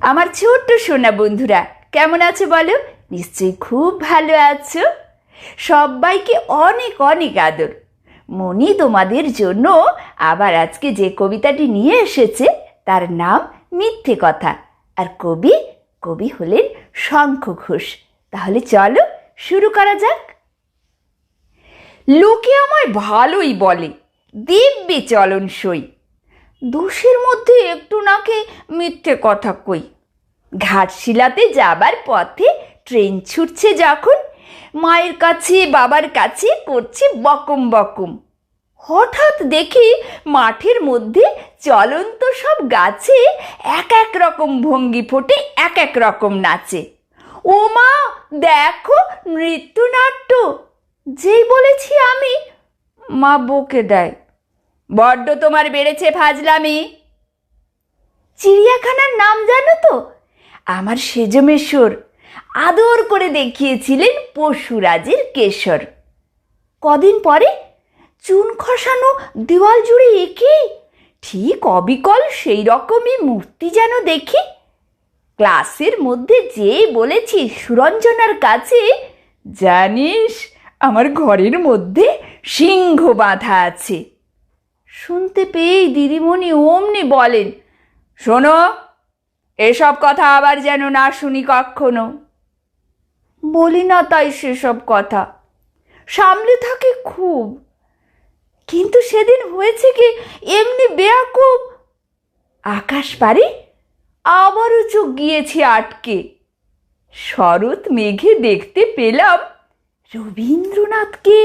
আমার ছোট্ট সোনা বন্ধুরা কেমন আছো বলো? নিশ্চয়ই খুব ভালো আছো। সবাইকে অনেক অনেক আদর। মনি তোমাদের জন্য আবার আজকে যে কবিতাটি নিয়ে এসেছে তার নাম মিথ্যে কথা, আর কবি হলেন শঙ্খ ঘোষ। তাহলে চলো শুরু করা যাক। লোকে আমায় ভালোই বলে, দিব্যি চলন সই, দোষের মধ্যে একটু নাকে মিথ্যে কথা কই। ঘাটশিলাতে যাবার পথে ট্রেন ছুটছে যখন, মায়ের কাছে বাবার কাছে করছি বকম বকম। হঠাৎ দেখি মাঠের মধ্যে চলন্ত সব গাছে এক এক রকম ভঙ্গি ফোটে, এক এক রকম নাচে। ও মা, দেখো নৃত্যনাট্য! যেই বলেছি আমি, মা বকে দেয়, বড্ড তোমার বেড়েছে ফাজলামি। চিড়িয়াখানার নাম জানো তো? আমার সেজমেশ্বর আদর করে দেখিয়েছিলেন পশুরাজের কেশর। কদিন পরে চুন খসানো দেওয়াল জুড়ে এঁকে ঠিক অবিকল সেই রকমই মূর্তি যেন দেখি। ক্লাসের মধ্যে যেই বলেছি সুরঞ্জনার কাছে, জানিস আমার ঘরের মধ্যে সিংহ বাঁধা আছে। শুনতে পেয়েই দিদিমণি অমনি বলেন, শোনো, এসব কথা আবার যেন না শুনি কখনো। বলি না তাই সেসব কথা, সামলে থাকে খুব। কিন্তু সেদিন হয়েছে কি এমনি বেয়াকুব, আকাশ পারে আবারও চোখ গিয়েছে আটকে। শরৎ মেঘে দেখতে পেলাম রবীন্দ্রনাথকে।